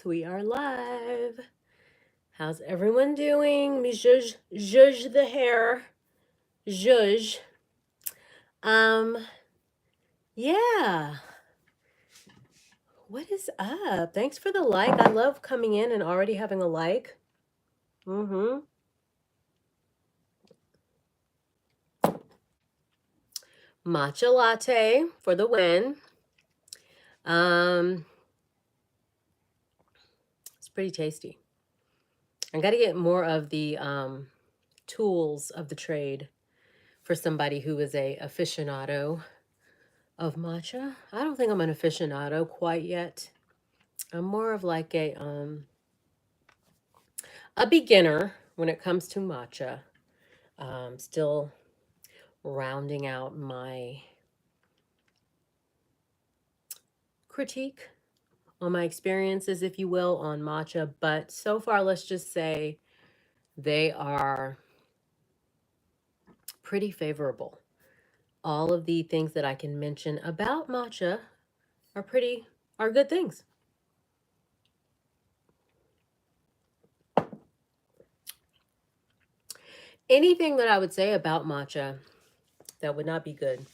Yes, we are live. How's everyone doing? Me Zhuzh the hair. Zhuzh. Um, yeah. What is up? Thanks for the like. I love coming in and already having a like. Mm-hmm. Matcha latte for the win. Um, it's pretty tasty. I got to get more of the tools of the trade for somebody who is a aficionado of matcha. I don't think I'm an aficionado quite yet. I'm more of like a beginner when it comes to matcha. Still rounding out my critique on my experiences, if you will, on matcha. But so far, let's just say they are pretty favorable. All of the things that I can mention about matcha are good things. Anything that I would say about matcha that would not be good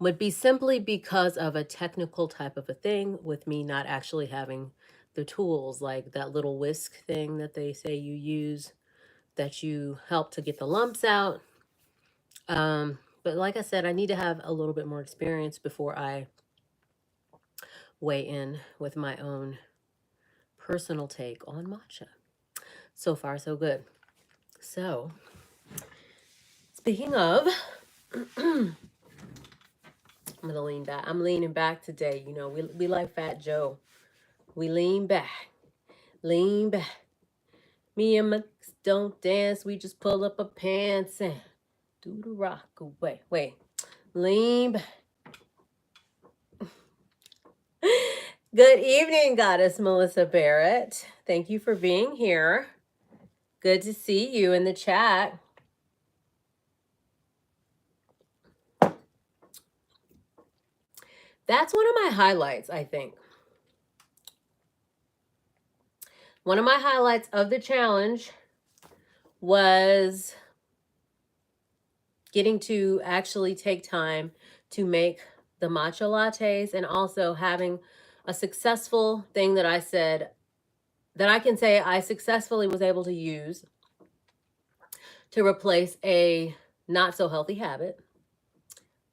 would be simply because of a technical type of a thing, with me not actually having the tools, like that little whisk thing that they say you use that you help to get the lumps out. But like I said, I need to have a little bit more experience before I weigh in with my own personal take on matcha. So far, so good. So, speaking of, I'm gonna lean back. I'm leaning back today. You know, we like Fat Joe. We lean back, lean back. Me and my don't dance. We just pull up our pants and do the rock away. Wait, lean back. Good evening, Goddess Melissa Barrett. Thank you for being here. Good to see you in the chat. That's one of my highlights, I think. One of my highlights of the challenge was getting to actually take time to make the matcha lattes, and also having a successful thing that I said that I can say I successfully was able to use to replace a not so healthy habit,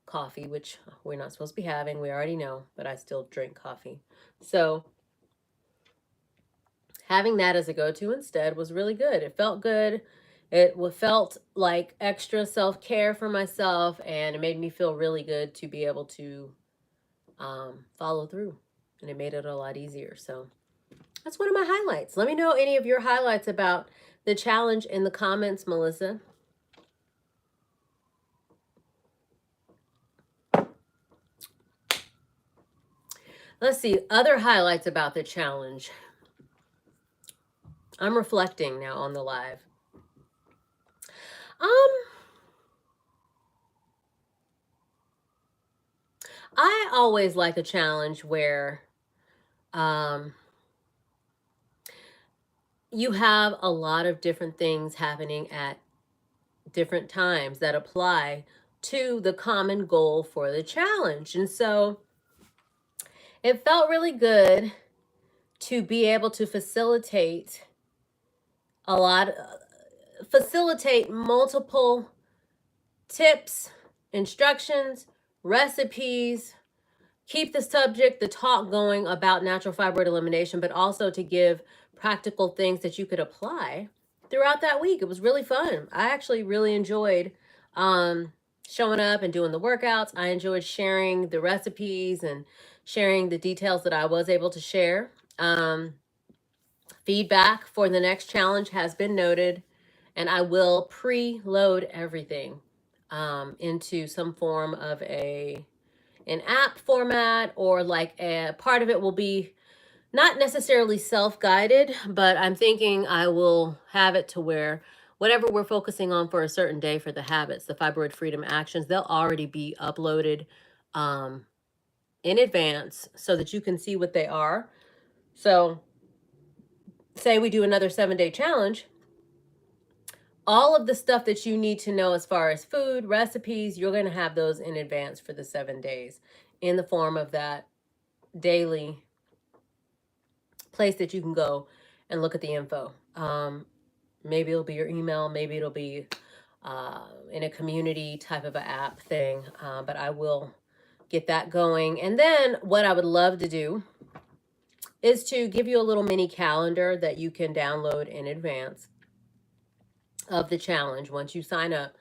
coffee, which we're not supposed to be having. We already know, but I still drink coffee. So having that as a go-to instead was really good. It felt good. It felt like extra self-care for myself, and it made me feel really good to be able to follow through, and it made it a lot easier. So that's one of my highlights. Let me know any of your highlights about the challenge in the comments, Melissa. Let's see, other highlights about the challenge. I'm reflecting now on the live. I always like a challenge where you have a lot of different things happening at different times that apply to the common goal for the challenge. And so it felt really good to be able to facilitate multiple tips, instructions, recipes, keep the talk going about natural fibroid elimination, but also to give practical things that you could apply throughout that week. It was really fun. I actually really enjoyed showing up and doing the workouts. I enjoyed sharing the recipes and sharing the details that I was able to share. Feedback for the next challenge has been noted, and I will preload everything into some form of an app format, or like a part of it will be not necessarily self-guided, but I'm thinking I will have it to where whatever we're focusing on for a certain day for the habits, the fibroid freedom actions, they'll already be uploaded in advance so that you can see what they are. So say we do another 7-day challenge, all of the stuff that you need to know as far as food, recipes, you're going to have those in advance for the 7 days in the form of that daily place that you can go and look at the info. Maybe it'll be your email, maybe it'll be in a community type of an app thing, but I will get that going. And then what I would love to do is to give you a little mini calendar that you can download in advance of the challenge. Once you sign up,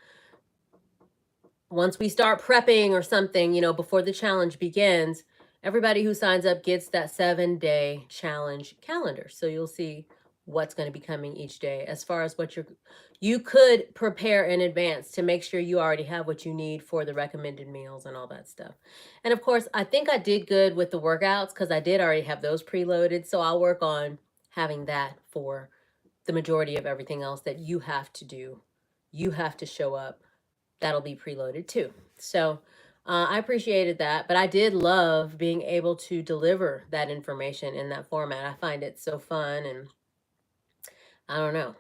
once we start prepping or something, before the challenge begins, everybody who signs up gets that 7-day challenge calendar. So you'll see what's going to be coming each day as far as what you could prepare in advance to make sure you already have what you need for the recommended meals and all that stuff. And of course, I think I did good with the workouts because I did already have those preloaded. So I'll work on having that for the majority of everything else that you have to do. You have to show up. That'll be preloaded too. So I appreciated that, but I did love being able to deliver that information in that format. I find it so fun, and I don't know.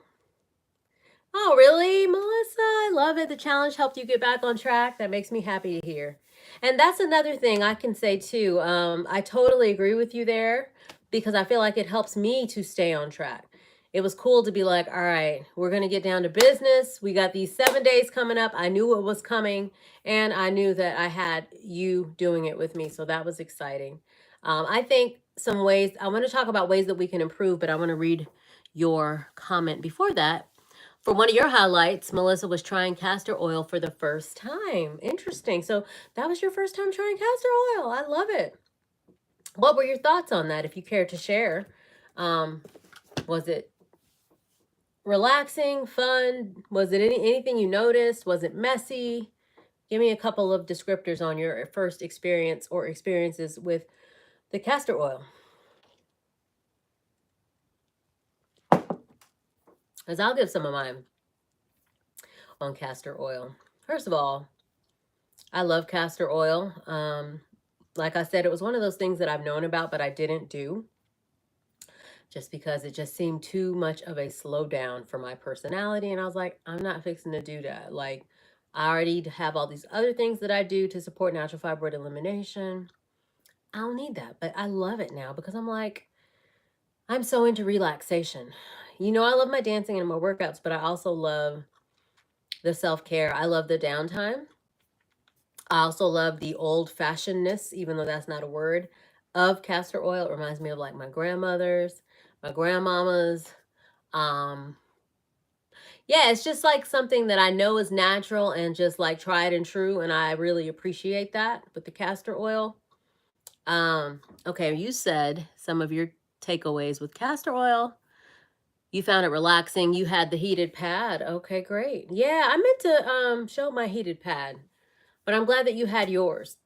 Oh, really, Melissa? I love it. The challenge helped you get back on track. That makes me happy to hear. And that's another thing I can say too. I totally agree with you there because I feel like it helps me to stay on track. It was cool to be like, all right, we're going to get down to business. We got these 7 days coming up. I knew it was coming, and I knew that I had you doing it with me. So that was exciting. I think some ways, I want to talk about ways that we can improve, but I want to read your comment before that. For one of your highlights, Melissa was trying castor oil for the first time. Interesting. So that was your first time trying castor oil. I love it. What were your thoughts on that, if you care to share? Was it relaxing, fun? Was it anything you noticed? Was it messy? Give me a couple of descriptors on your first experience or experiences with the castor oil. As I'll give some of mine on castor oil. First of all, I love castor oil. Like I said, it was one of those things that I've known about, but I didn't do just because it just seemed too much of a slowdown for my personality. And I was like, I'm not fixing to do that. Like, I already have all these other things that I do to support natural fibroid elimination. I don't need that, but I love it now because I'm like, I'm so into relaxation. I love my dancing and my workouts, but I also love the self-care. I love the downtime. I also love the old-fashionedness, even though that's not a word, of castor oil. It reminds me of like my grandmother's, my grandmama's. Yeah, it's just like something that I know is natural and just like tried and true, and I really appreciate that with the castor oil. Okay, you said some of your takeaways with castor oil. You found it relaxing. You had the heated pad. Okay, great. Yeah, I meant to show my heated pad, but I'm glad that you had yours.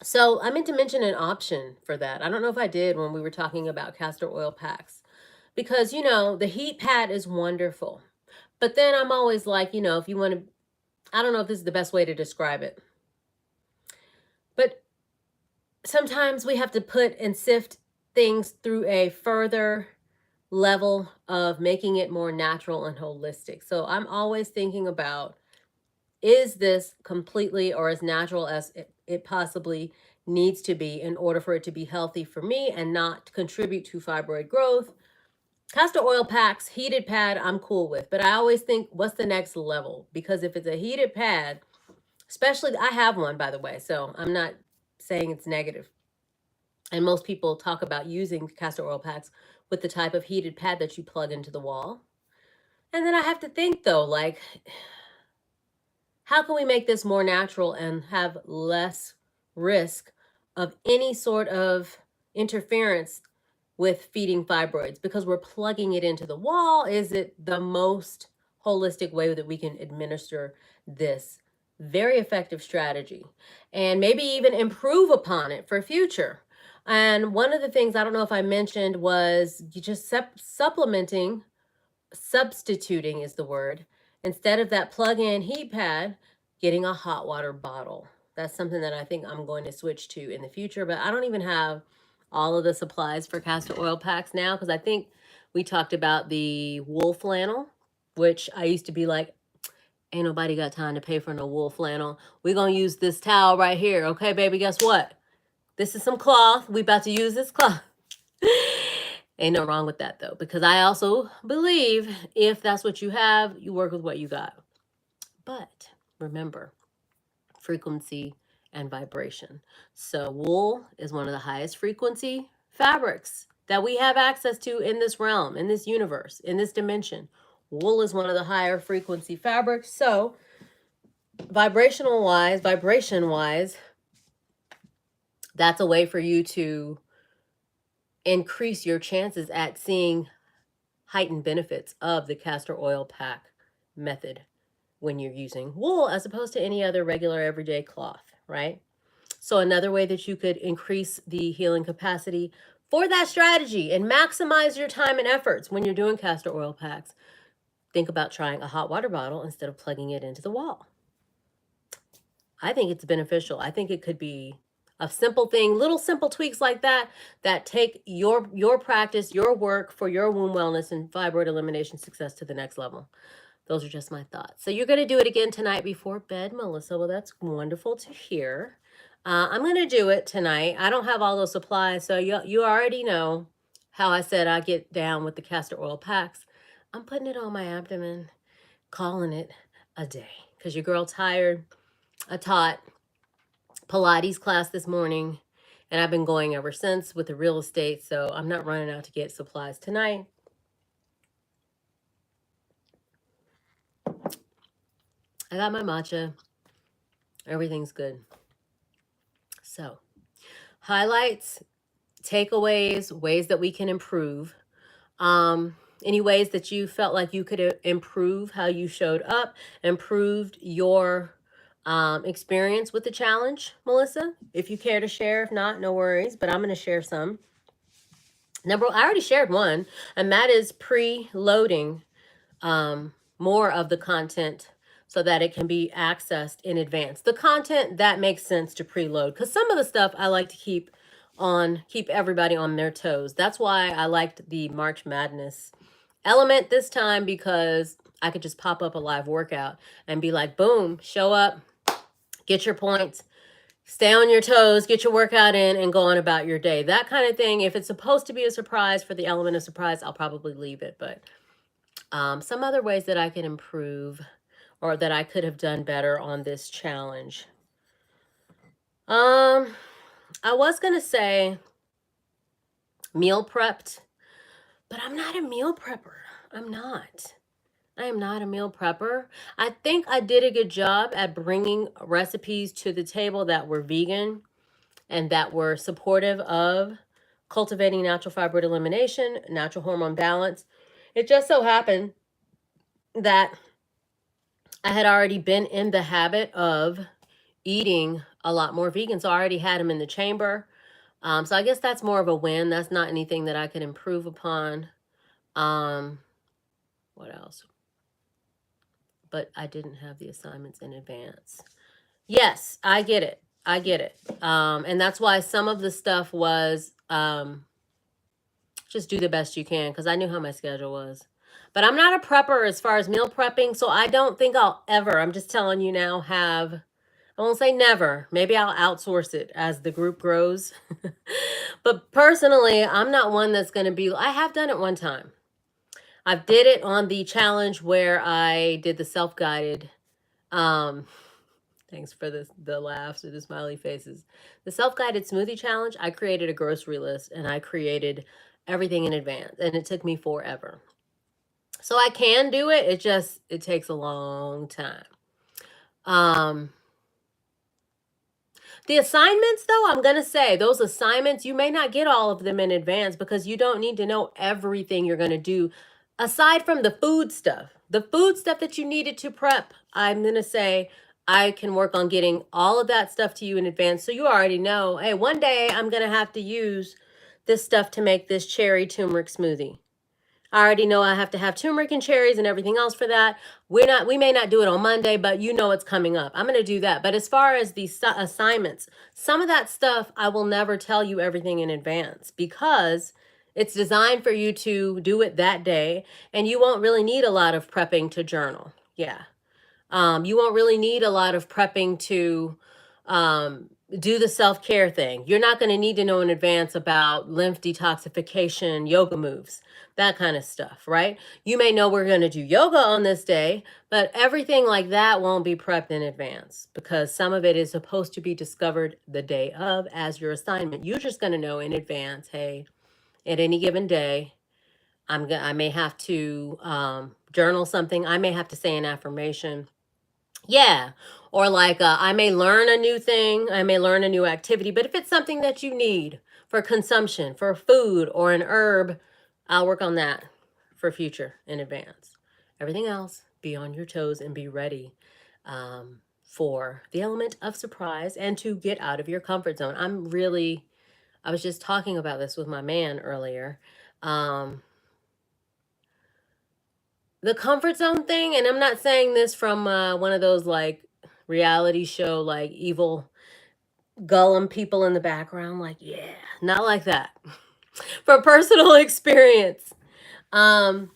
So I meant to mention an option for that. I don't know if I did when we were talking about castor oil packs, because the heat pad is wonderful. But then I'm always like, if you want to, I don't know if this is the best way to describe it, but sometimes we have to put and sift things through a further level of making it more natural and holistic. So I'm always thinking about, is this completely or as natural as it possibly needs to be in order for it to be healthy for me and not contribute to fibroid growth? Castor oil packs, heated pad, I'm cool with. But I always think, what's the next level? Because if it's a heated pad, especially, I have one, by the way, so I'm not saying it's negative. And most people talk about using castor oil packs with the type of heated pad that you plug into the wall. And then I have to think, though, like, how can we make this more natural and have less risk of any sort of interference with feeding fibroids? Because we're plugging it into the wall. Is it the most holistic way that we can administer this very effective strategy and maybe even improve upon it for future? And one of the things, I don't know if I mentioned, was you just supplementing, substituting is the word. Instead of that plug-in heat pad, getting a hot water bottle. That's something that I think I'm going to switch to in the future, but I don't even have all of the supplies for castor oil packs now, because I think we talked about the wool flannel, which I used to be like, ain't nobody got time to pay for no wool flannel. We're going to use this towel right here. Okay, baby, guess what? This is some cloth. We about to use this cloth. Ain't no wrong with that, though, because I also believe if that's what you have, you work with what you got. But remember, frequency and vibration. So wool is one of the highest frequency fabrics that we have access to in this realm, in this universe, in this dimension. Wool is one of the higher frequency fabrics. So vibration wise, that's a way for you to increase your chances at seeing heightened benefits of the castor oil pack method when you're using wool as opposed to any other regular everyday cloth, right? So another way that you could increase the healing capacity for that strategy and maximize your time and efforts when you're doing castor oil packs, think about trying a hot water bottle instead of plugging it into the wall. I think it's beneficial. I think it could be a simple thing, little simple tweaks like that, that take your practice, your work for your womb wellness and fibroid elimination success to the next level. Those are just my thoughts. So you're going to do it again tonight before bed, Melissa. Well, that's wonderful to hear. I'm going to do it tonight. I don't have all those supplies, so you already know how I said I get down with the castor oil packs. I'm putting it on my abdomen, calling it a day, because your girl tired. I taught Pilates class this morning, and I've been going ever since with the real estate, so I'm not running out to get supplies tonight. I got my matcha. Everything's good. So, highlights, takeaways, ways that we can improve. Any ways that you felt like you could improve how you showed up, improved your experience with the challenge, Melissa? If you care to share, if not, no worries, but I'm going to share some. I already shared one, and that is preloading more of the content so that it can be accessed in advance. The content that makes sense to preload, because some of the stuff I like to keep everybody on their toes. That's why I liked the March Madness element this time, because I could just pop up a live workout and be like, boom, show up, get your points, stay on your toes, get your workout in, and go on about your day. That kind of thing. If it's supposed to be a surprise for the element of surprise, I'll probably leave it. But some other ways that I can improve or that I could have done better on this challenge. I was going to say meal prepped, but I'm not a meal prepper. I am not a meal prepper. I think I did a good job at bringing recipes to the table that were vegan and that were supportive of cultivating natural fibroid elimination, natural hormone balance. It just so happened that I had already been in the habit of eating a lot more vegan, so I already had them in the chamber. So I guess that's more of a win. That's not anything that I can improve upon. What else? But I didn't have the assignments in advance. Yes, I get it. And that's why some of the stuff was just do the best you can, because I knew how my schedule was. But I'm not a prepper as far as meal prepping, so I don't think I'll ever, I'm just telling you now, I won't say never. Maybe I'll outsource it as the group grows. But personally, I'm not one that's going to be, I have done it one time. I did it on the challenge where I did the self-guided, thanks for the laughs or the smiley faces. The self-guided smoothie challenge, I created a grocery list and I created everything in advance, and it took me forever. So I can do it. It takes a long time. The assignments, though, I'm going to say those assignments, you may not get all of them in advance because you don't need to know everything you're going to do aside from the food stuff. The food stuff that you needed to prep, I'm going to say I can work on getting all of that stuff to you in advance. So you already know, hey, one day I'm going to have to use this stuff to make this cherry turmeric smoothie. I already know I have to have turmeric and cherries and everything else for that. We may not do it on Monday, but you know it's coming up. I'm going to do that. But as far as the assignments, some of that stuff I will never tell you everything in advance because it's designed for you to do it that day, and you won't really need a lot of prepping to journal. Yeah. You won't really need a lot of prepping to do the self care thing. You're not going to need to know in advance about lymph detoxification, yoga moves, that kind of stuff, right? You may know we're going to do yoga on this day, but everything like that won't be prepped in advance because some of it is supposed to be discovered the day of as your assignment. You're just going to know in advance, hey, at any given day, I may have to journal something. I may have to say an affirmation. Yeah. Or like I may learn a new thing, I may learn a new activity, but if it's something that you need for consumption, for food or an herb, I'll work on that for future in advance. Everything else, be on your toes and be ready for the element of surprise and to get out of your comfort zone. I was just talking about this with my man earlier. Um, the comfort zone thing, and I'm not saying this from one of those like reality show, like evil Gollum people in the background, like, yeah, not like that. For personal experience, um,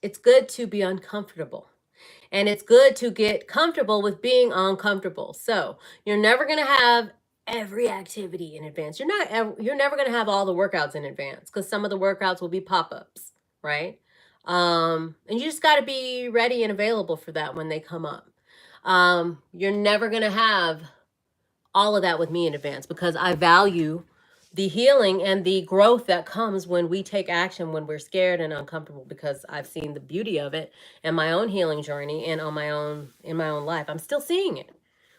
it's good to be uncomfortable. And it's good to get comfortable with being uncomfortable. So you're never going to have every activity in advance. You're never going to have all the workouts in advance because some of the workouts will be pop-ups, right? And you just got to be ready and available for that when they come up. You're never going to have all of that with me in advance because I value the healing and the growth that comes when we take action when we're scared and uncomfortable because I've seen the beauty of it in my own healing journey and on my own in my own life. I'm still seeing it.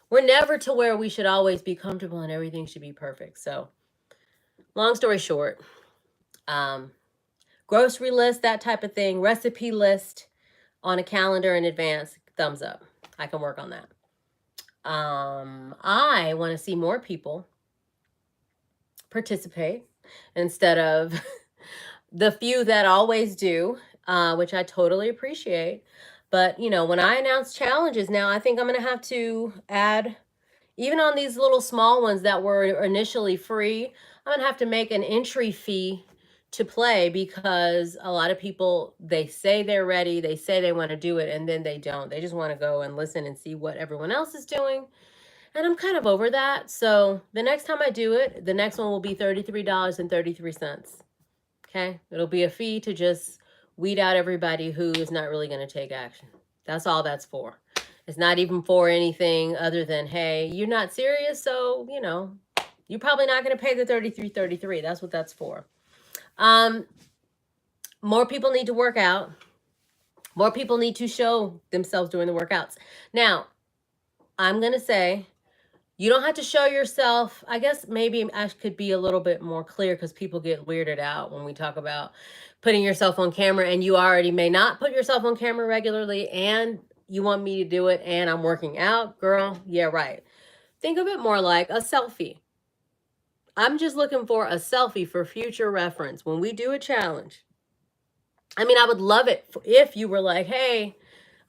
We're never to where we should always be comfortable and everything should be perfect. So, long story short, um grocery list, that type of thing, recipe list on a calendar in advance, thumbs up. I can work on that. I want to see more people participate instead of the few that always do, which I totally appreciate. But, you know, when I announce challenges now, I think I'm going to have to add, even on these little small ones that were initially free, I'm going to have to make an entry fee to play because a lot of people, they say they're ready, they say they want to do it, and then they don't. They just want to go and listen and see what everyone else is doing. And I'm kind of over that. So the next time I do it, the next one will be $33.33. Okay. It'll be a fee to just weed out everybody who is not really going to take action. That's all that's for. It's not even for anything other than, hey, you're not serious. So, you know, you're probably not going to pay the $33.33. That's what that's for. More people need to work out. More people need to show themselves doing the workouts. Now, I'm going to say, you don't have to show yourself. I guess maybe I could be a little bit more clear because people get weirded out when we talk about putting yourself on camera and you already may not put yourself on camera regularly and you want me to do it and I'm working out. Girl, yeah, right. Think of it more like a selfie. I'm just looking for a selfie for future reference when we do a challenge. I mean, I would love it if you were like, hey,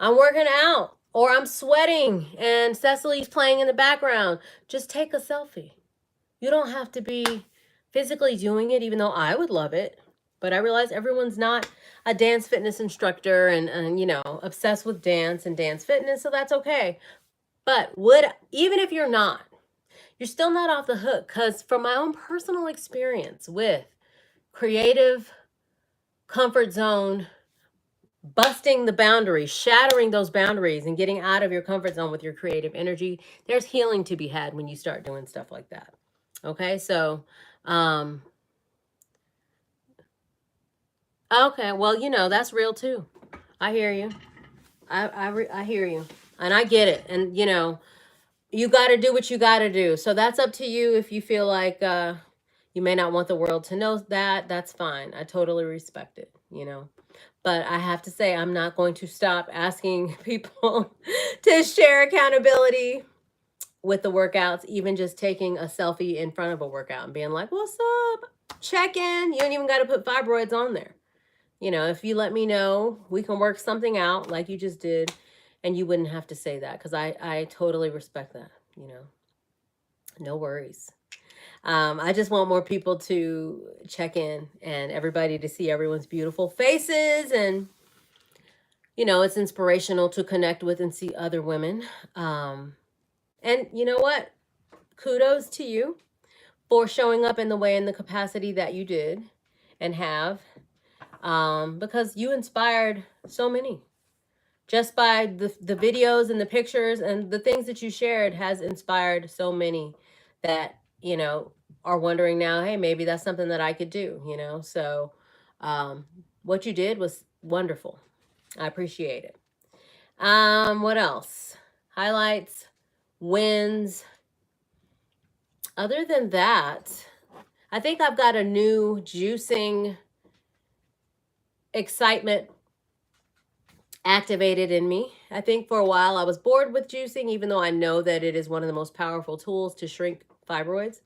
I'm working out or I'm sweating and Cecily's playing in the background. Just take a selfie. You don't have to be physically doing it, even though I would love it. But I realize everyone's not a dance fitness instructor and you know, obsessed with dance and dance fitness, so that's okay. But even if you're not, you're still not off the hook because from my own personal experience with creative comfort zone, busting the boundaries, shattering those boundaries and getting out of your comfort zone with your creative energy, there's healing to be had when you start doing stuff like that. Okay, so okay, well, you know, that's real too. I hear you. I hear you. And I get it. And you know, you got to do what you got to do. So that's up to you if you feel like you may not want the world to know that. That's fine. I totally respect it, you know. But I have to say, I'm not going to stop asking people to share accountability with the workouts, even just taking a selfie in front of a workout and being like, what's up? check in. You don't even got to put fibroids on there. You know, if you let me know, we can work something out like you just did, and you wouldn't have to say that, because I totally respect that, you know. No worries. I just want more people to check in and everybody to see everyone's beautiful faces. And, you know, it's inspirational to connect with and see other women. And you know what? Kudos to you for showing up in the way and the capacity that you did and have, because you inspired so many. Just by the videos and the pictures and the things that you shared has inspired so many that, you know, are wondering now, hey, maybe that's something that I could do, you know? So what you did was wonderful. I appreciate it. What else? Highlights, wins. Other than that, I think I've got a new juicing excitement activated in me. I think for a while I was bored with juicing, even though I know that it is one of the most powerful tools to shrink fibroids,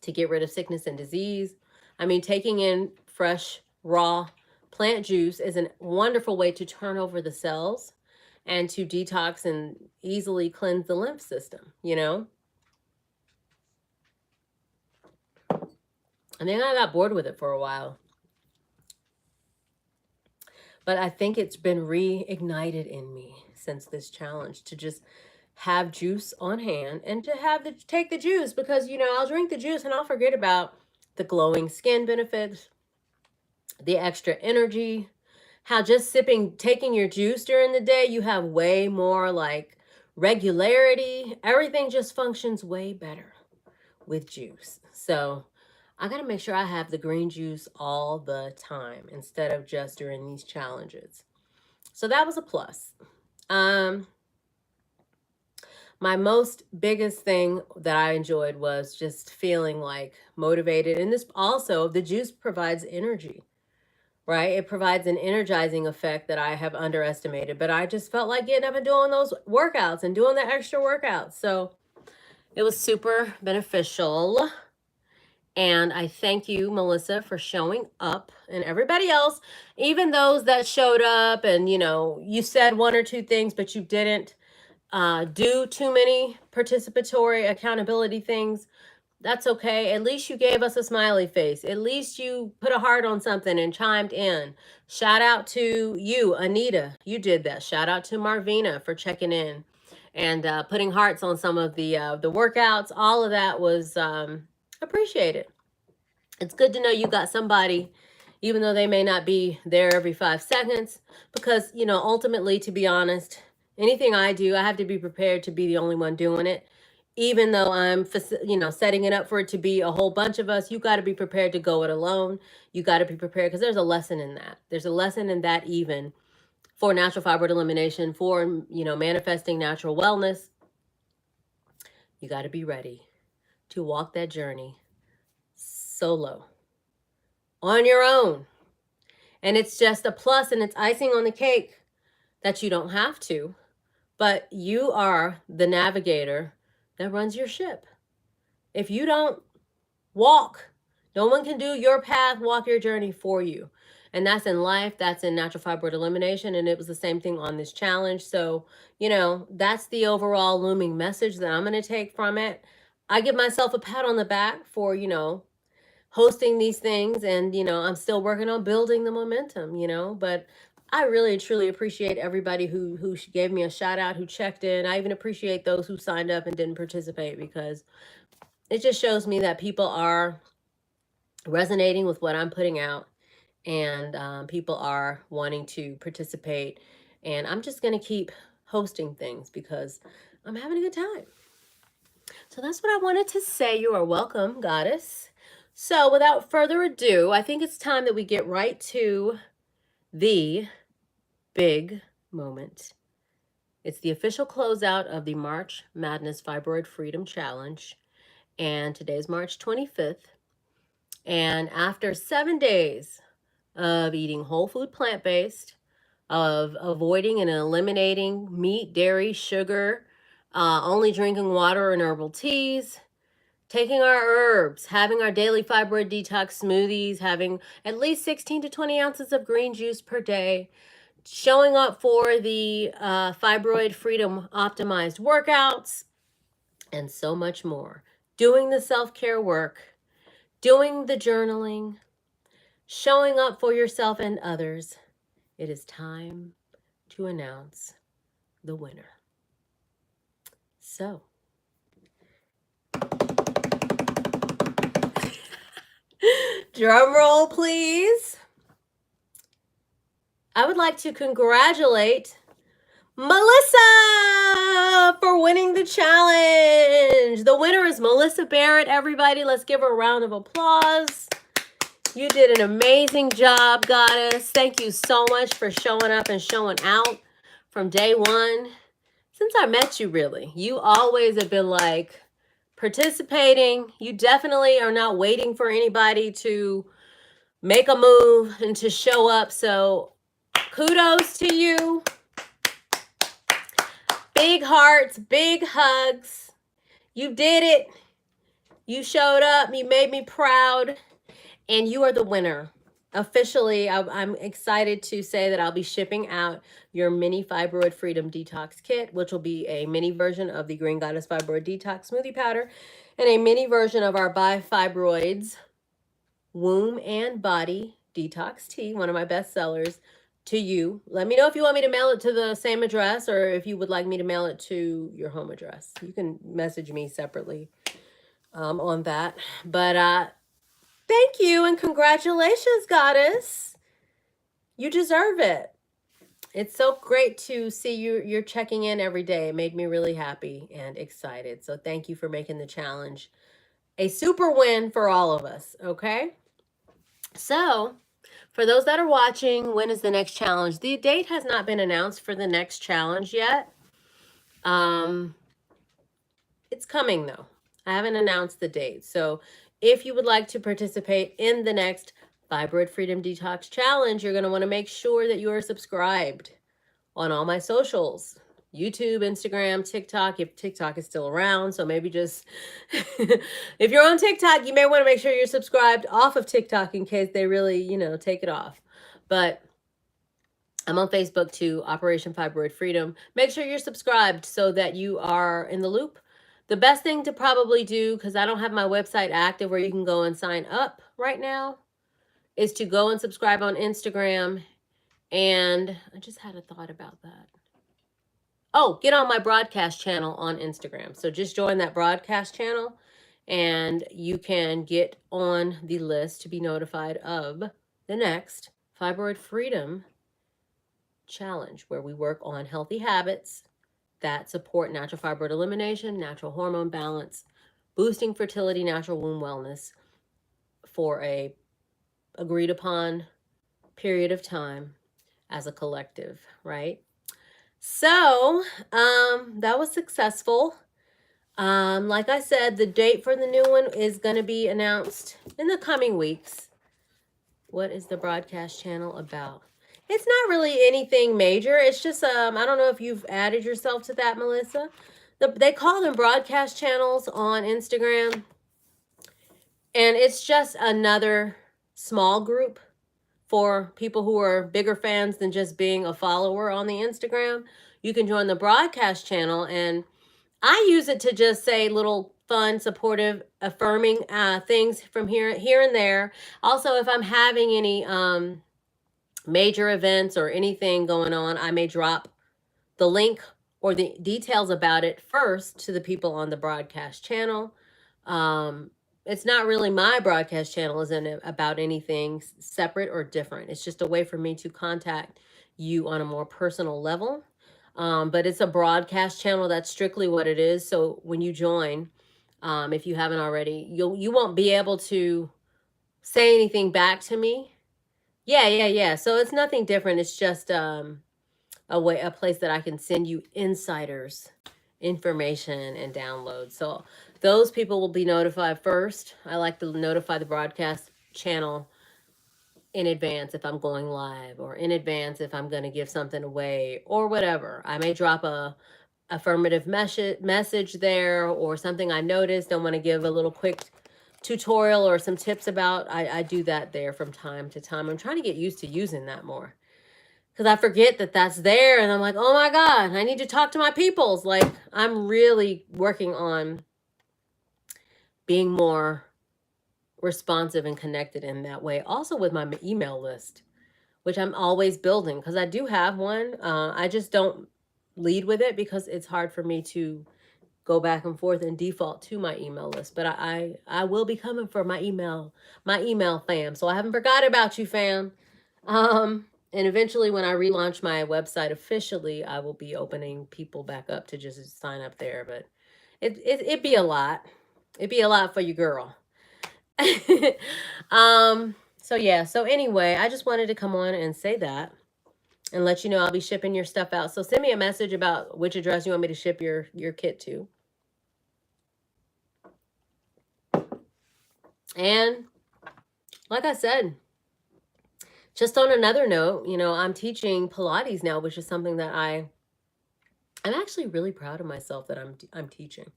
to get rid of sickness and disease. I mean, taking in fresh, raw plant juice is a wonderful way to turn over the cells and to detox and easily cleanse the lymph system, you know? And then I got bored with it for a while. But I think it's been reignited in me since this challenge to just have juice on hand and to take the juice, because, you know, I'll drink the juice and I'll forget about the glowing skin benefits, the extra energy, how just taking your juice during the day, you have way more like regularity. Everything just functions way better with juice. So I got to make sure I have the green juice all the time instead of just during these challenges. So that was a plus. My most biggest thing that I enjoyed was just feeling like motivated. And this also, the juice provides energy, right? It provides an energizing effect that I have underestimated, but I just felt like getting up and doing those workouts and doing the extra workouts. So it was super beneficial. And I thank you, Melissa, for showing up, and everybody else, even those that showed up and, you know, you said one or two things, but you didn't do too many participatory accountability things. That's okay. At least you gave us a smiley face. At least you put a heart on something and chimed in. Shout out to you, Anita. You did that. Shout out to Marvina for checking in and putting hearts on some of the workouts. All of that was appreciated. It's good to know you got somebody, even though they may not be there every 5 seconds, because, you know, ultimately, to be honest, anything I do, I have to be prepared to be the only one doing it. Even though I'm, you know, setting it up for it to be a whole bunch of us, you got to be prepared to go it alone. You got to be prepared, because there's a lesson in that. There's a lesson in that, even for natural fibroid elimination, for, you know, manifesting natural wellness. You got to be ready to walk that journey solo, on your own. And it's just a plus, and it's icing on the cake that you don't have to, but you are the navigator that runs your ship. If you don't walk, no one can do your path, walk your journey for you. And that's in life, that's in natural fibroid elimination, and it was the same thing on this challenge. So, you know, that's the overall looming message that I'm going to take from it. I give myself a pat on the back for, you know, hosting these things, and, you know, I'm still working on building the momentum, you know, but I really truly appreciate everybody who gave me a shout out, who checked in. I even appreciate those who signed up and didn't participate, because it just shows me that people are resonating with what I'm putting out, and people are wanting to participate. And I'm just going to keep hosting things because I'm having a good time. So that's what I wanted to say. You are welcome, Goddess. So without further ado, I think it's time that we get right to the big moment. It's the official closeout of the March Madness Fibroid Freedom Challenge. And today's March 25th. And after 7 days of eating whole food plant-based, of avoiding and eliminating meat, dairy, sugar, only drinking water and herbal teas, taking our herbs, having our daily fibroid detox smoothies, having at least 16 to 20 ounces of green juice per day, showing up for the Fibroid Freedom Optimized workouts, and so much more. Doing the self-care work, doing the journaling, showing up for yourself and others. It is time to announce the winner. So, drum roll, please. I would like to congratulate Melissa for winning the challenge. The winner is Melissa Barrett, everybody. Let's give her a round of applause. You did an amazing job, Goddess. Thank you so much for showing up and showing out from day one. Since I met you, really, you always have been like participating. You definitely are not waiting for anybody to make a move and to show up. So kudos to you. Big hearts, big hugs. You did it. You showed up. You made me proud. And you are the winner. Officially, I'm excited to say that I'll be shipping out your mini Fibroid Freedom Detox Kit, which will be a mini version of the Green Goddess Fibroid Detox Smoothie Powder and a mini version of our Bifibroids Womb and Body Detox Tea, one of my best sellers, to you. Let me know if you want me to mail it to the same address or if you would like me to mail it to your home address. You can message me separately on that. But thank you and congratulations, Goddess. You deserve it. It's so great to see you're checking in every day. It made me really happy and excited. So thank you for making the challenge a super win for all of us, okay? So for those that are watching, when is the next challenge? The date has not been announced for the next challenge yet. It's coming though. I haven't announced the date. So if you would like to participate in the next Fibroid Freedom Detox Challenge, you're going to want to make sure that you are subscribed on all my socials. YouTube, Instagram, TikTok, if TikTok is still around. So maybe just, if you're on TikTok, you may want to make sure you're subscribed off of TikTok in case they really, take it off. But I'm on Facebook too, Operation Fibroid Freedom. Make sure you're subscribed so that you are in the loop. The best thing to probably do, because I don't have my website active where you can go and sign up right now, is to go and subscribe on Instagram. And I just had a thought about that. Oh, get on my broadcast channel on Instagram. So just join that broadcast channel and you can get on the list to be notified of the next Fibroid Freedom Challenge, where we work on healthy habits that support natural fibroid elimination, natural hormone balance, boosting fertility, natural womb wellness for a agreed upon period of time as a collective, right? So that was successful. Like I said, the date for the new one is going to be announced in the coming weeks. What is the broadcast channel about? It's not really anything major. It's just, I don't know if you've added yourself to that, Melissa. They call them broadcast channels on Instagram. And it's just another small group for people who are bigger fans than just being a follower on the Instagram. You can join the broadcast channel, and I use it to just say little fun, supportive, affirming things from here and there. Also, if I'm having any major events or anything going on, I may drop the link or the details about it first to the people on the broadcast channel. It's not really my broadcast channel isn't about anything separate or different. It's just a way for me to contact you on a more personal level. But it's a broadcast channel. That's strictly what it is. So when you join, if you haven't already, you won't be able to say anything back to me. Yeah. So it's nothing different. It's just a place that I can send you insiders information and downloads. So those people will be notified first. I like to notify the broadcast channel in advance if I'm going live, or in advance if I'm going to give something away or whatever. I may drop a affirmative message there, or something I noticed and want to give a little quick tutorial or some tips about, I do that there from time to time. I'm trying to get used to using that more because I forget that that's there, and I'm like, oh my God, I need to talk to my peoples. Like, I'm really working on being more responsive and connected in that way. Also with my email list, which I'm always building because I do have one. I just don't lead with it because it's hard for me to go back and forth and default to my email list. But I will be coming for my email fam. So I haven't forgot about you, fam. And eventually when I relaunch my website officially, I will be opening people back up to just sign up there. But it'd be a lot. It'd be a lot for you, girl. So yeah, so anyway, I just wanted to come on and say that and let you know I'll be shipping your stuff out. So send me a message about which address you want me to ship your kit to. And like I said, just on another note, I'm teaching Pilates now, which is something that I'm actually really proud of myself that I'm teaching.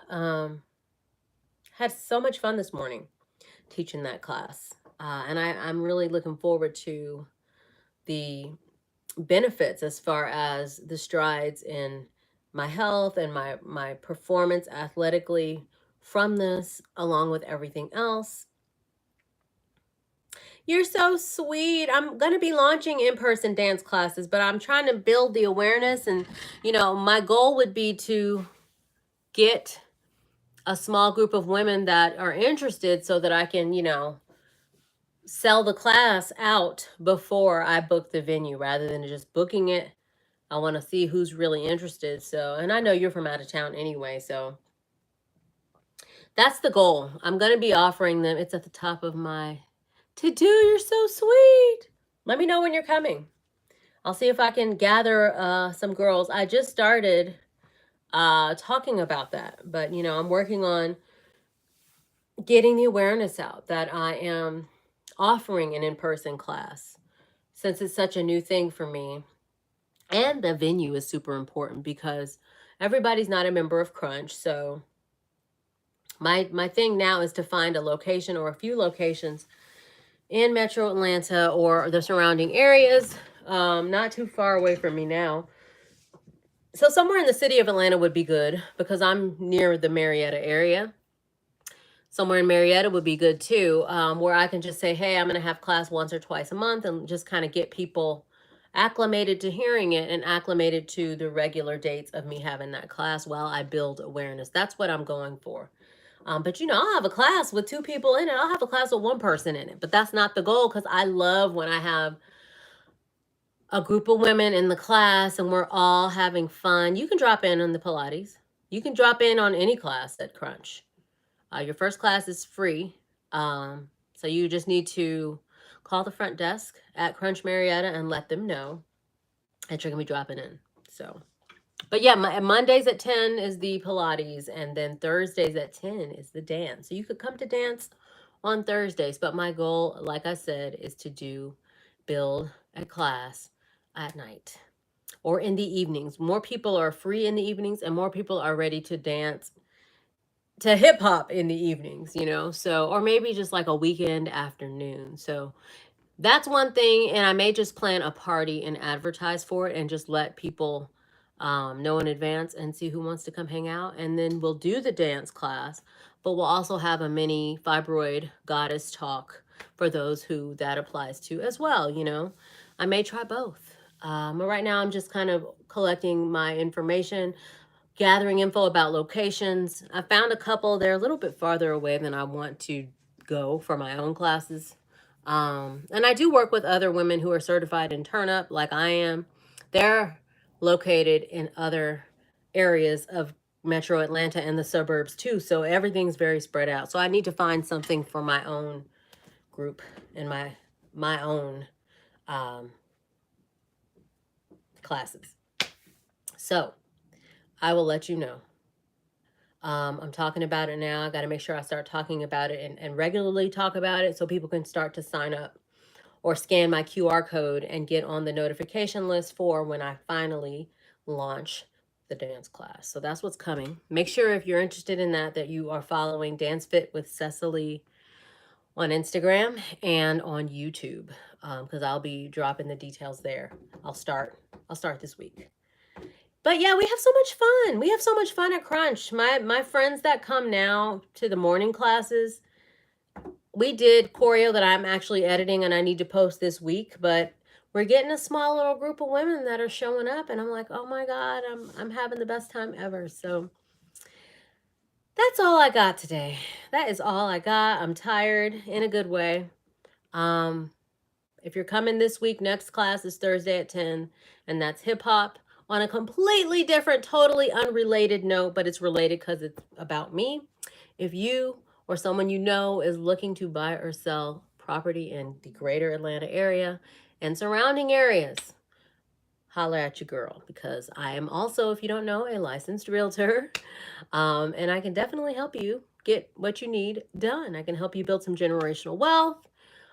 Had so much fun this morning teaching that class. And I'm really looking forward to the benefits as far as the strides in my health and my performance athletically from this, along with everything else. You're so sweet. I'm going to be launching in-person dance classes, but I'm trying to build the awareness, and my goal would be to get a small group of women that are interested so that I can, sell the class out before I book the venue rather than just booking it. I want to see who's really interested. So, and I know you're from out of town anyway, so that's the goal. I'm going to be offering them. It's at the top of my to-do. You're so sweet. Let me know when you're coming. I'll see if I can gather some girls. I just started talking about that, but I'm working on getting the awareness out that I am offering an in-person class since it's such a new thing for me. And the venue is super important because everybody's not a member of Crunch. So my thing now is to find a location or a few locations in Metro Atlanta or the surrounding areas, not too far away from me now. So somewhere in the city of Atlanta would be good because I'm near the Marietta area. Somewhere in Marietta would be good too, where I can just say, hey, I'm going to have class once or twice a month and just kind of get people acclimated to hearing it and acclimated to the regular dates of me having that class while I build awareness. That's what I'm going for. But I'll have a class with 2 people in it. I'll have a class with 1 person in it. But that's not the goal because I love when I have a group of women in the class and we're all having fun. You can drop in on the Pilates. You can drop in on any class at Crunch. Your first class is free. So you just need to call the front desk at Crunch Marietta and let them know that you're going to be dropping in. So, but yeah, Mondays at 10 is the Pilates, and then Thursdays at 10 is the dance. So you could come to dance on Thursdays, but my goal, like I said, is to build a class at night or in the evenings. More people are free in the evenings and more people are ready to dance to hip hop in the evenings, so, or maybe just like a weekend afternoon. So that's one thing. And I may just plan a party and advertise for it and just let people know in advance and see who wants to come hang out. And then we'll do the dance class, but we'll also have a mini fibroid goddess talk for those who that applies to as well. I may try both. But right now I'm just kind of collecting my information, gathering info about locations. I found a couple. They're a little bit farther away than I want to go for my own classes. And I do work with other women who are certified in turn up like I am. They're located in other areas of Metro Atlanta and the suburbs too. So everything's very spread out. So I need to find something for my own group and my own classes. So I will let you know. I'm talking about it now. I got to make sure I start talking about it and regularly talk about it so people can start to sign up or scan my QR code and get on the notification list for when I finally launch the dance class. So that's what's coming. Make sure if you're interested in that you are following Dance Fit with Cecily on Instagram and on YouTube, because I'll be dropping the details there. I'll start this week. But yeah, we have so much fun. We have so much fun at Crunch. My friends that come now to the morning classes, we did choreo that I'm actually editing and I need to post this week, but we're getting a small little group of women that are showing up, and I'm like, oh my God, I'm having the best time ever. So that's all I got today. That is all I got. I'm tired in a good way. If you're coming this week, next class is Thursday at 10, and that's hip hop on a completely different, totally unrelated note, but it's related because it's about me. If you or someone you know is looking to buy or sell property in the greater Atlanta area and surrounding areas, holler at your girl, because I am also, if you don't know, a licensed realtor, and I can definitely help you get what you need done. I can help you build some generational wealth.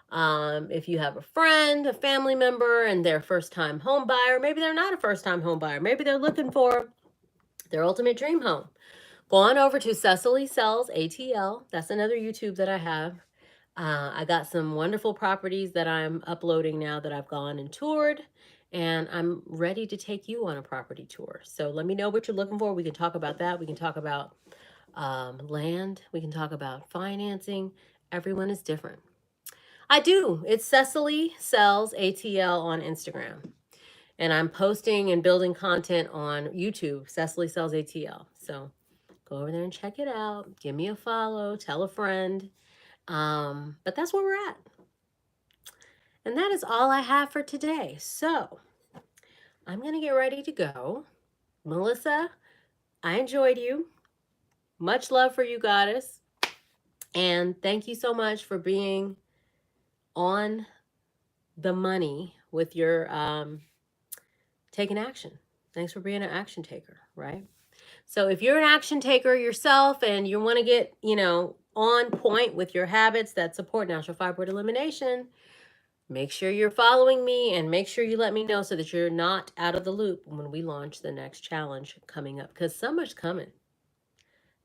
If you have a friend, a family member, and they're first-time home buyer, maybe they're not a first-time home buyer, maybe they're looking for their ultimate dream home, go on over to Cecily Sells ATL. That's another YouTube that I have. I got some wonderful properties that I'm uploading now that I've gone and toured, and I'm ready to take you on a property tour. So let me know what you're looking for. We can talk about that. We can talk about land. We can talk about financing. Everyone is different. I do. It's Cecily Sells ATL on Instagram. And I'm posting and building content on YouTube, Cecily Sells ATL. So go over there and check it out. Give me a follow, tell a friend. But that's where we're at. And that is all I have for today. So I'm going to get ready to go. Melissa, I enjoyed you. Much love for you, goddess. And thank you so much for being on the money with your taking action. Thanks for being an action taker, right? So if you're an action taker yourself and you want to get, on point with your habits that support natural fibroid elimination, make sure you're following me and make sure you let me know so that you're not out of the loop when we launch the next challenge coming up, because summer's coming.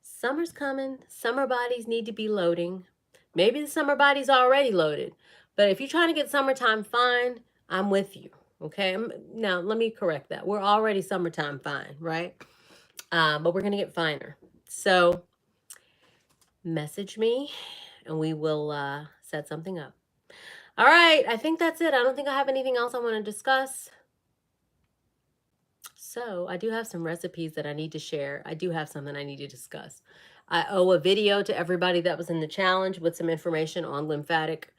Summer's coming. Summer bodies need to be loading. Maybe the summer body's already loaded, but if you're trying to get summertime fine, I'm with you. Okay. Now let me correct that. We're already summertime fine, right? But we're going to get finer. So message me and we will set something up. All right. I think that's it. I don't think I have anything else I want to discuss. So I do have some recipes that I need to share. I do have something I need to discuss. I owe a video to everybody that was in the challenge with some information on lymphatic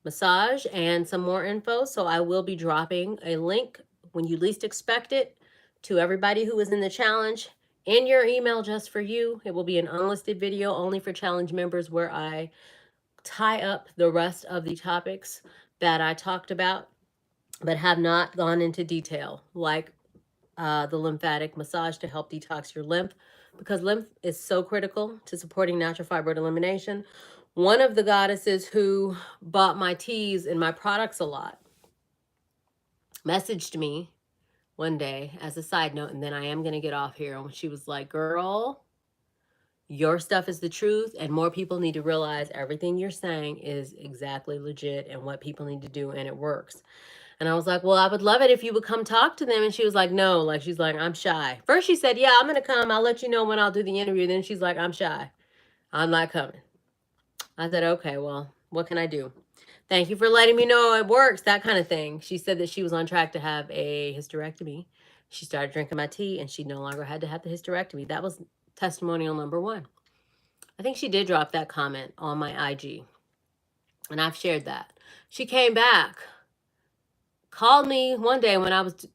massage and some more info. So I will be dropping a link when you least expect it to everybody who was in the challenge in your email just for you. It will be an unlisted video only for challenge members where I tie up the rest of the topics that I talked about but have not gone into detail, like the lymphatic massage to help detox your lymph, because lymph is so critical to supporting natural fibroid elimination. One of the goddesses who bought my teas and my products a lot messaged me one day as a side note, and then I am going to get off here. And she was like, girl, your stuff is the truth, and more people need to realize everything you're saying is exactly legit and what people need to do, and it works. And I was like, well, I would love it if you would come talk to them. And she was like, no, like, she's like, I'm shy. First she said, yeah, I'm going to come. I'll let you know when I'll do the interview. Then she's like, I'm shy. I'm not coming. I said, okay, well, what can I do? Thank you for letting me know it works, that kind of thing. She said that she was on track to have a hysterectomy. She started drinking my tea and she no longer had to have the hysterectomy. That was testimonial number 1. I think she did drop that comment on my IG. And I've shared that. She came back, called me one day when I was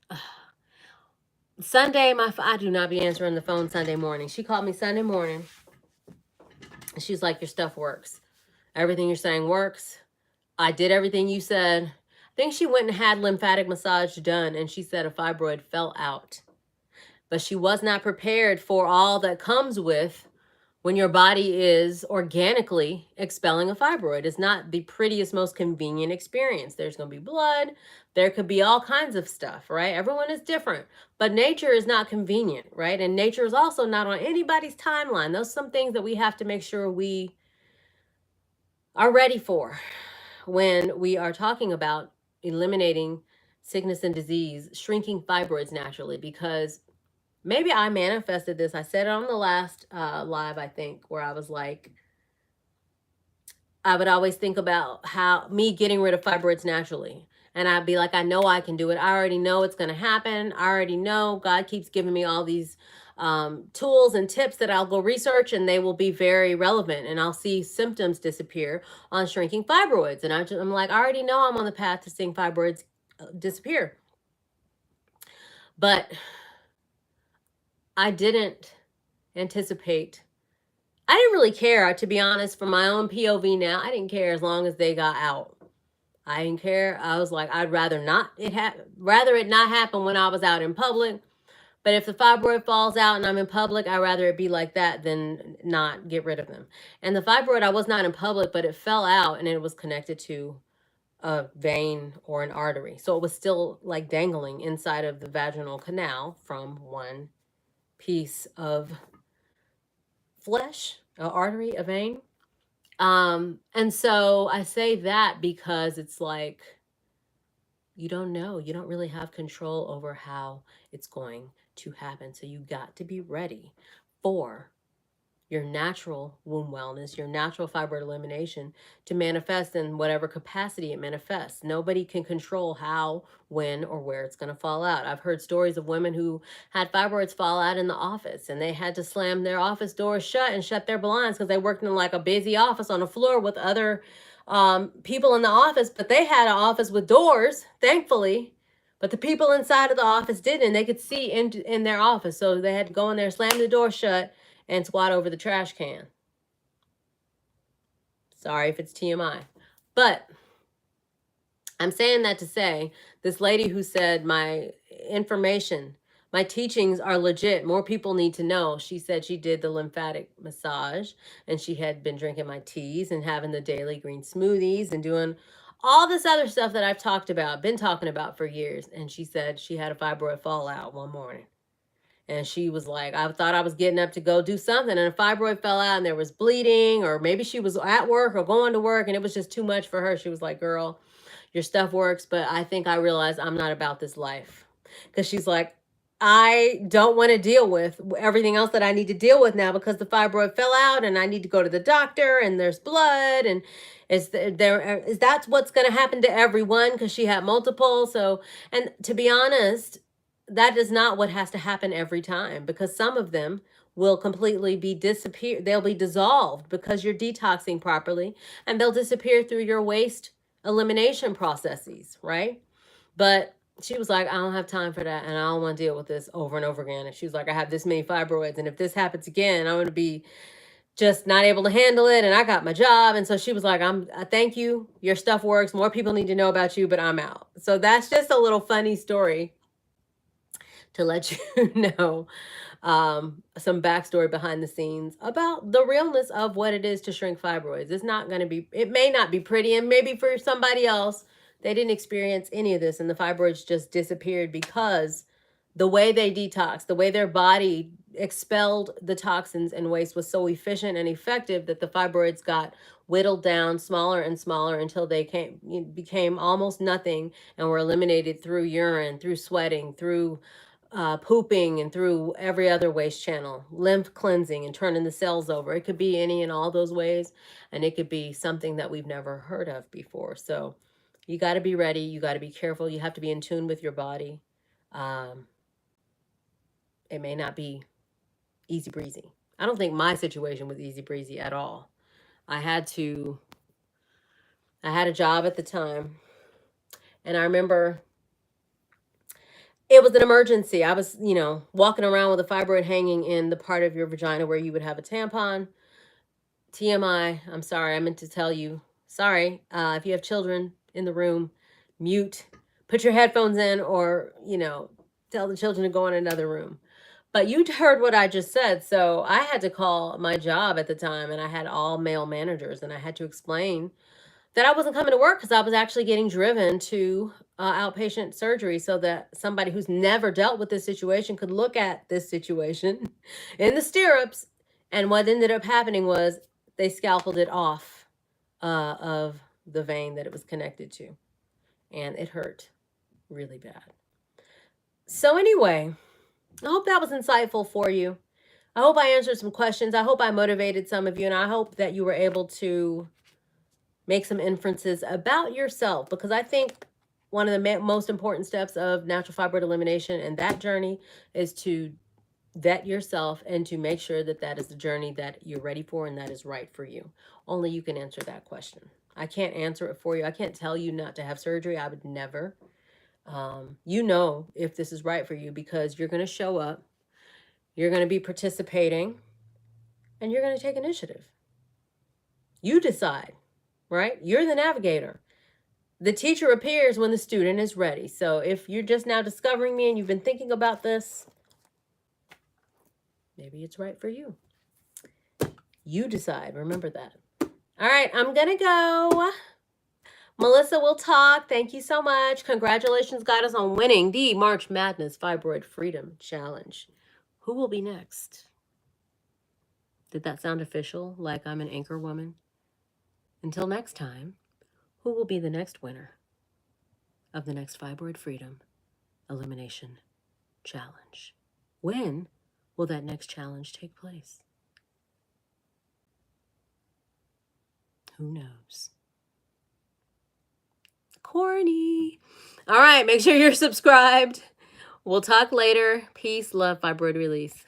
Sunday. I do not be answering the phone Sunday morning. She called me Sunday morning. And she's like, your stuff works. Everything you're saying works. I did everything you said. I think she went and had lymphatic massage done, and she said a fibroid fell out. But she was not prepared for all that comes with when your body is organically expelling a fibroid. It's not the prettiest, most convenient experience. There's going to be blood. There could be all kinds of stuff, right? Everyone is different, but nature is not convenient, right? And nature is also not on anybody's timeline. Those are some things that we have to make sure we are ready for when we are talking about eliminating sickness and disease, shrinking fibroids naturally, because maybe I manifested this. I said it on the last live, I think, where I was like, I would always think about how me getting rid of fibroids naturally. And I'd be like, I know I can do it. I already know it's going to happen. I already know God keeps giving me all these tools and tips that I'll go research, and they will be very relevant. And I'll see symptoms disappear on shrinking fibroids. And I'm like, I already know I'm on the path to seeing fibroids disappear. But I didn't anticipate. I didn't really care, to be honest, from my own POV now. I didn't care as long as they got out. I didn't care. I was like, I'd rather rather it not happen when I was out in public. But if the fibroid falls out and I'm in public, I'd rather it be like that than not get rid of them. And the fibroid, I was not in public, but it fell out and it was connected to a vein or an artery. So it was still like dangling inside of the vaginal canal from one piece of flesh, an artery, a vein. And so I say that because it's like, you don't know. You don't really have control over how it's going to happen. So you got to be ready for your natural womb wellness, your natural fibroid elimination to manifest in whatever capacity it manifests. Nobody can control how, when, or where it's going to fall out. I've heard stories of women who had fibroids fall out in the office, and they had to slam their office doors shut and shut their blinds because they worked in like a busy office on a floor with other people in the office, but they had an office with doors, thankfully. But the people inside of the office didn't, and they could see in their office. So they had to go in there, slam the door shut, and squat over the trash can. Sorry if it's TMI. But I'm saying that to say, this lady who said my information, my teachings are legit, more people need to know. She said she did the lymphatic massage, and she had been drinking my teas and having the daily green smoothies and doing all this other stuff that I've been talking about for years. And she said she had a fibroid fallout one morning. And she was like, I thought I was getting up to go do something, and a fibroid fell out and there was bleeding, or maybe she was at work or going to work and it was just too much for her. She was like, girl, your stuff works, but I think I realized I'm not about this life. Because she's like, I don't want to deal with everything else that I need to deal with now because the fibroid fell out and I need to go to the doctor and there's blood, and is that's what's going to happen to everyone because she had multiple. So, and to be honest, that is not what has to happen every time, because some of them will completely be disappear. They'll be dissolved because you're detoxing properly, and they'll disappear through your waste elimination processes, right? But she was like, I don't have time for that, and I don't want to deal with this over and over again. And she was like, I have this many fibroids, and if this happens again, I'm going to be just not able to handle it, and I got my job. And so she was like, I thank you, your stuff works, more people need to know about you, but I'm out. So that's just a little funny story to let you know some backstory behind the scenes about the realness of what it is to shrink fibroids. It's not going to be, it may not be pretty, and maybe for somebody else, they didn't experience any of this and the fibroids just disappeared because the way they detoxed, the way their body expelled the toxins and waste was so efficient and effective that the fibroids got whittled down smaller and smaller until they became almost nothing and were eliminated through urine, through sweating, through pooping, and through every other waste channel, lymph cleansing and turning the cells over. It could be any and all those ways, and it could be something that we've never heard of before. So you got to be ready. You got to be careful. You have to be in tune with your body. It may not be easy breezy. I don't think my situation was easy breezy at all. I had a job at the time, and I remember it was an emergency. I was, walking around with a fibroid hanging in the part of your vagina where you would have a tampon. TMI, I'm sorry, I meant to tell you. Sorry, if you have children in the room, mute, put your headphones in, or, tell the children to go in another room. But you heard what I just said. So I had to call my job at the time, and I had all male managers, and I had to explain that I wasn't coming to work because I was actually getting driven to outpatient surgery so that somebody who's never dealt with this situation could look at this situation in the stirrups. And what ended up happening was they scalpeled it off of the vein that it was connected to, and it hurt really bad. So, anyway, I hope that was insightful for you. I hope I answered some questions. I hope I motivated some of you, and I hope that you were able to make some inferences about yourself, because I think one of the most important steps of natural fibroid elimination and that journey is to vet yourself and to make sure that that is the journey that you're ready for and that is right for you. Only you can answer that question. I can't answer it for you. I can't tell you not to have surgery. I would never. You know if this is right for you because you're going to show up, you're going to be participating, and you're going to take initiative. You decide, right? You're the navigator. The teacher appears when the student is ready. So if you're just now discovering me and you've been thinking about this, maybe it's right for you. You decide. Remember that. All right, I'm going to go. Melissa will talk. Thank you so much. Congratulations, Goddess, on winning the March Madness Fibroid Freedom Challenge. Who will be next? Did that sound official, like I'm an anchor woman? Until next time, who will be the next winner of the next Fibroid Freedom Elimination Challenge? When will that next challenge take place? Who knows? Corny. All right, make sure you're subscribed. We'll talk later. Peace, love, fibroid release.